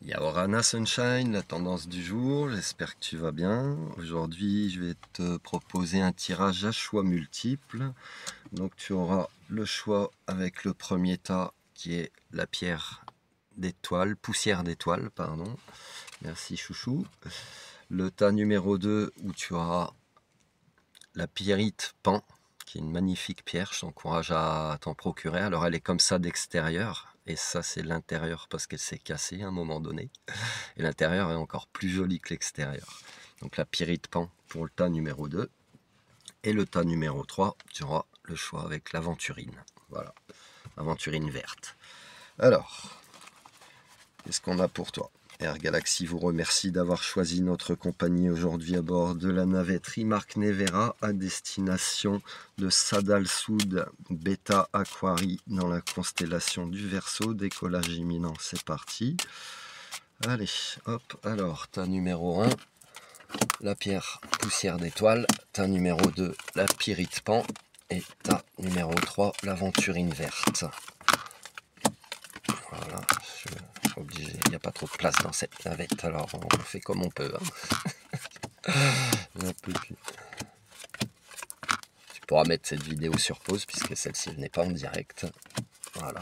Yaorana Sunshine, la tendance du jour, j'espère que tu vas bien. Aujourd'hui, je vais te proposer un tirage à choix multiples. Donc tu auras le choix avec le premier tas qui est la pierre d'étoile, poussière d'étoile, pardon. Merci chouchou. Le tas numéro 2 où tu auras la pierrite pan, qui est une magnifique pierre, je t'encourage à t'en procurer. Alors elle est comme ça d'extérieur, et ça c'est l'intérieur parce qu'elle s'est cassée à un moment donné. Et l'intérieur est encore plus joli que l'extérieur. Donc la pyrite pan pour le tas numéro 2. Et le tas numéro 3, tu auras le choix avec l'aventurine. Voilà, aventurine verte. Alors, qu'est-ce qu'on a pour toi? Air Galaxy vous remercie d'avoir choisi notre compagnie aujourd'hui à bord de la navette Rimark Nevera à destination de Sadal Soud Beta Aquari dans la constellation du Verseau. Décollage imminent, c'est parti. Allez, hop, alors, tas numéro 1, la pierre poussière d'étoile, tas numéro 2, la pyrite pan, et tas numéro 3, l'aventurine verte. Voilà, je suis obligé, il n'y a pas trop de place dans cette navette, alors on fait comme on peut. Tu pourras mettre cette vidéo sur pause puisque celle-ci n'est pas en direct. Voilà,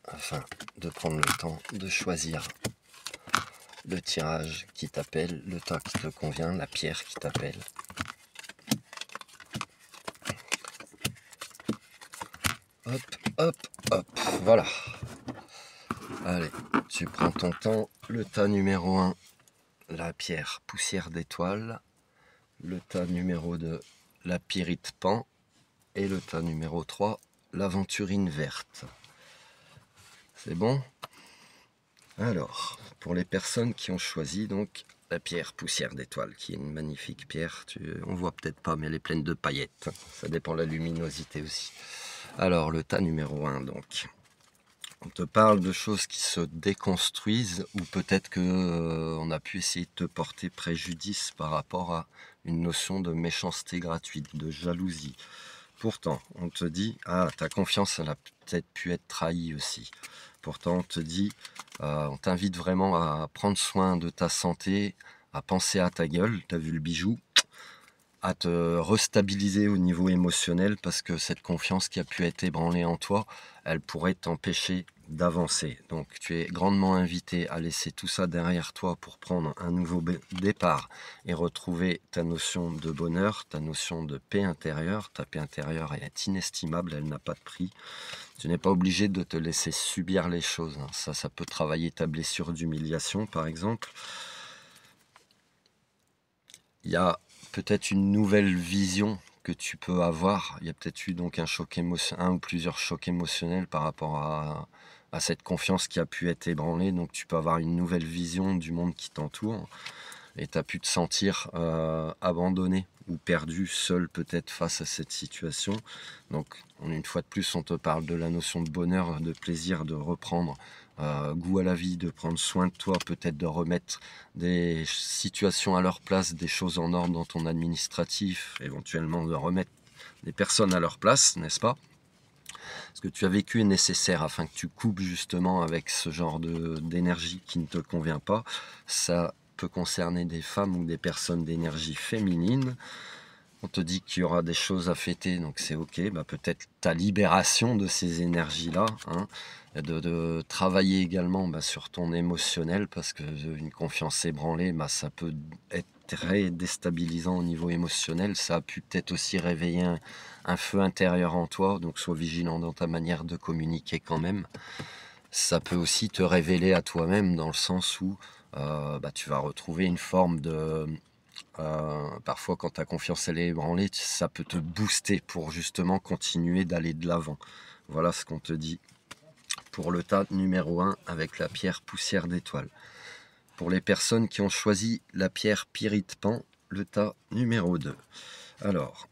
afin de prendre le temps de choisir le tirage qui t'appelle, le tas qui te convient, la pierre qui t'appelle. Hop, hop, hop, voilà. Allez, tu prends ton temps. Le tas numéro 1, la pierre poussière d'étoile. Le tas numéro 2, la pyrite pan. Et le tas numéro 3, l'aventurine verte. C'est bon? Alors, pour les personnes qui ont choisi donc la pierre poussière d'étoile, qui est une magnifique pierre, on voit peut-être pas, mais elle est pleine de paillettes. Ça dépend de la luminosité aussi. Alors, le tas numéro 1, donc. On te parle de choses qui se déconstruisent ou peut-être qu'on a pu essayer de te porter préjudice par rapport à une notion de méchanceté gratuite, de jalousie. Pourtant, on te dit, ah, ta confiance, elle a peut-être pu être trahie aussi. Pourtant, on te dit, on t'invite vraiment à prendre soin de ta santé, à penser à ta gueule, t'as vu le bijou, à te restabiliser au niveau émotionnel parce que cette confiance qui a pu être ébranlée en toi, elle pourrait t'empêcher d'avancer. Donc tu es grandement invité à laisser tout ça derrière toi pour prendre un nouveau départ et retrouver ta notion de bonheur, ta notion de paix intérieure. Ta paix intérieure est inestimable, elle n'a pas de prix. Tu n'es pas obligé de te laisser subir les choses. Ça peut travailler ta blessure d'humiliation par exemple. Il y a peut-être une nouvelle vision que tu peux avoir. Il y a peut-être eu donc un ou plusieurs chocs émotionnels par rapport à cette confiance qui a pu être ébranlée. Donc tu peux avoir une nouvelle vision du monde qui t'entoure et tu as pu te sentir abandonné ou perdu, seul peut-être face à cette situation. Donc une fois de plus, on te parle de la notion de bonheur, de plaisir, de reprendre goût à la vie, de prendre soin de toi, peut-être de remettre des situations à leur place, des choses en ordre dans ton administratif, éventuellement de remettre des personnes à leur place, n'est-ce pas? Ce que tu as vécu est nécessaire afin que tu coupes justement avec ce genre d'énergie qui ne te convient pas. Ça peut concerner des femmes ou des personnes d'énergie féminine. On te dit qu'il y aura des choses à fêter, donc c'est ok. Peut-être ta libération de ces énergies-là, hein, de travailler également sur ton émotionnel, parce qu'une confiance ébranlée, ça peut être très déstabilisant au niveau émotionnel. Ça a pu peut-être aussi réveiller un feu intérieur en toi, donc sois vigilant dans ta manière de communiquer quand même. Ça peut aussi te révéler à toi-même dans le sens où tu vas retrouver une forme de... parfois quand ta confiance elle est ébranlée, ça peut te booster pour justement continuer d'aller de l'avant. Voilà ce qu'on te dit pour le tas numéro 1 avec la pierre poussière d'étoile. Pour les personnes qui ont choisi la pierre pyrite pan, le tas numéro 2. Alors,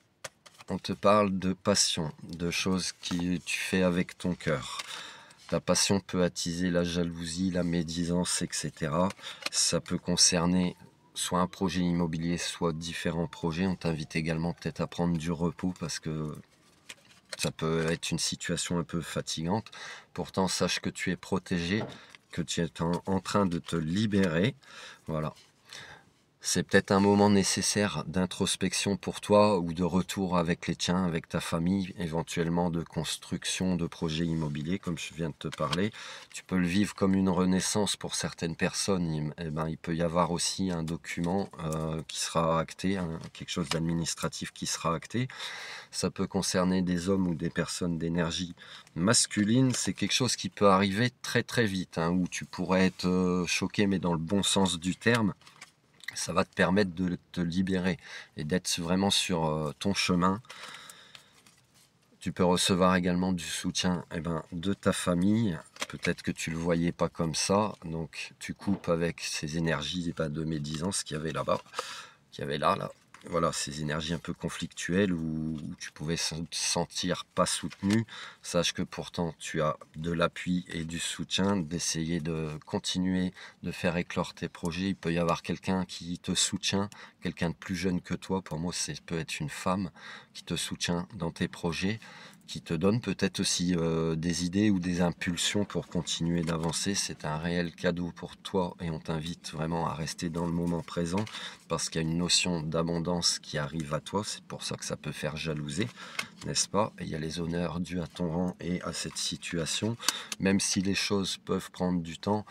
on te parle de passion, de choses que tu fais avec ton cœur. Ta passion peut attiser la jalousie, la médisance, etc. Ça peut concerner soit un projet immobilier, soit différents projets. On t'invite également peut-être à prendre du repos parce que ça peut être une situation un peu fatigante. Pourtant, sache que tu es protégé que tu es en train de te libérer. Voilà. C'est peut-être un moment nécessaire d'introspection pour toi ou de retour avec les tiens, avec ta famille, éventuellement de construction de projets immobiliers, comme je viens de te parler. Tu peux le vivre comme une renaissance pour certaines personnes. Il peut y avoir aussi un document qui sera acté, quelque chose d'administratif qui sera acté. Ça peut concerner des hommes ou des personnes d'énergie masculine. C'est quelque chose qui peut arriver très très vite, où tu pourrais être choqué, mais dans le bon sens du terme. Ça va te permettre de te libérer et d'être vraiment sur ton chemin. Tu peux recevoir également du soutien de ta famille. Peut-être que tu ne le voyais pas comme ça. Donc tu coupes avec ces énergies de médisance qu'il y avait là-bas, qu'il y avait là. Voilà, ces énergies un peu conflictuelles où tu pouvais te sentir pas soutenu. Sache que pourtant tu as de l'appui et du soutien, d'essayer de continuer de faire éclore tes projets. Il peut y avoir quelqu'un qui te soutient, quelqu'un de plus jeune que toi. Pour moi, ça peut être une femme qui te soutient dans tes projets, qui te donne peut-être aussi des idées ou des impulsions pour continuer d'avancer. C'est un réel cadeau pour toi et on t'invite vraiment à rester dans le moment présent parce qu'il y a une notion d'abondance qui arrive à toi. C'est pour ça que ça peut faire jalouser, n'est-ce pas? Et il y a les honneurs dus à ton rang et à cette situation. Même si les choses peuvent prendre du temps,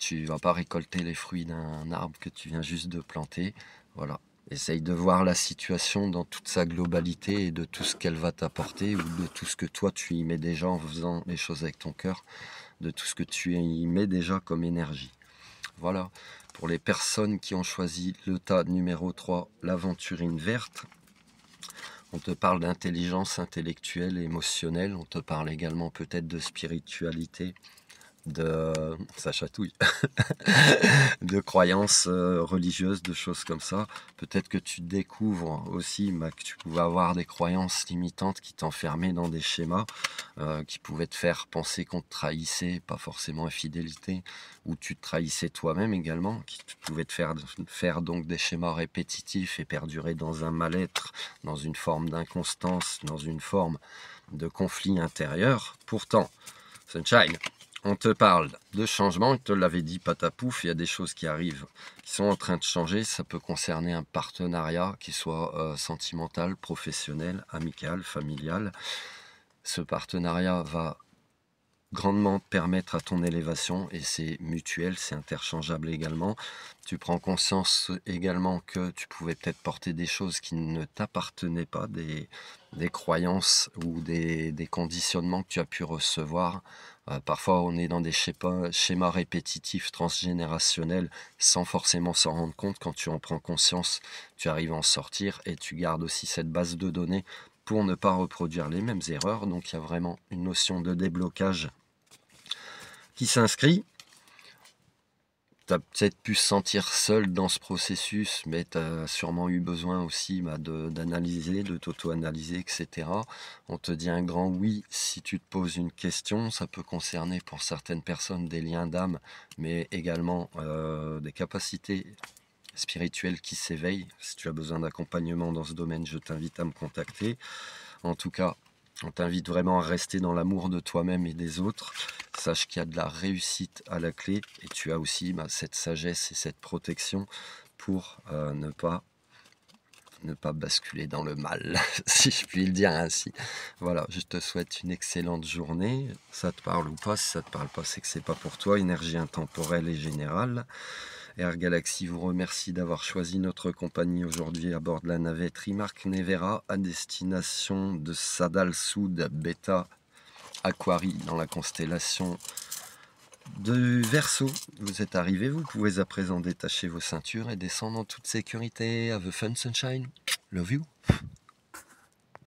tu ne vas pas récolter les fruits d'un arbre que tu viens juste de planter. Voilà. Essaye de voir la situation dans toute sa globalité et de tout ce qu'elle va t'apporter ou de tout ce que toi tu y mets déjà en faisant les choses avec ton cœur, de tout ce que tu y mets déjà comme énergie. Voilà, pour les personnes qui ont choisi le tas numéro 3, l'aventurine verte, on te parle d'intelligence intellectuelle et émotionnelle, on te parle également peut-être de spiritualité, ça chatouille, de croyances religieuses, de choses comme ça. Peut-être que tu découvres aussi que tu pouvais avoir des croyances limitantes qui t'enfermaient dans des schémas, qui pouvaient te faire penser qu'on te trahissait, pas forcément infidélité, ou tu te trahissais toi-même également, qui pouvaient te faire donc des schémas répétitifs et perdurer dans un mal-être, dans une forme d'inconstance, dans une forme de conflit intérieur. Pourtant, Sunshine, on te parle de changement, je te l'avais dit, patapouf, il y a des choses qui arrivent, qui sont en train de changer. Ça peut concerner un partenariat qui soit sentimental, professionnel, amical, familial. Ce partenariat va grandement permettre à ton élévation et c'est mutuel, c'est interchangeable également. Tu prends conscience également que tu pouvais peut-être porter des choses qui ne t'appartenaient pas, des croyances ou des conditionnements que tu as pu recevoir. Parfois on est dans des schémas répétitifs transgénérationnels sans forcément s'en rendre compte. Quand tu en prends conscience, tu arrives à en sortir et tu gardes aussi cette base de données pour ne pas reproduire les mêmes erreurs. Donc il y a vraiment une notion de déblocage qui s'inscrit. Tu as peut-être pu se sentir seul dans ce processus, mais tu as sûrement eu besoin aussi d'analyser, de t'auto-analyser, etc. On te dit un grand oui si tu te poses une question. Ça peut concerner pour certaines personnes des liens d'âme, mais également des capacités spirituelles qui s'éveillent. Si tu as besoin d'accompagnement dans ce domaine, je t'invite à me contacter. En tout cas, on t'invite vraiment à rester dans l'amour de toi-même et des autres. Sache qu'il y a de la réussite à la clé et tu as aussi cette sagesse et cette protection pour ne pas basculer dans le mal, si je puis le dire ainsi. Voilà, je te souhaite une excellente journée. Ça te parle ou pas? Si ça te parle pas, c'est que c'est pas pour toi. Énergie intemporelle et générale. Air Galaxy vous remercie d'avoir choisi notre compagnie aujourd'hui à bord de la navette Rimark Nevera à destination de Sadal Sud Beta Aquari dans la constellation de Verseau. Vous êtes arrivés, vous pouvez à présent détacher vos ceintures et descendre en toute sécurité. Have a fun sunshine. Love you.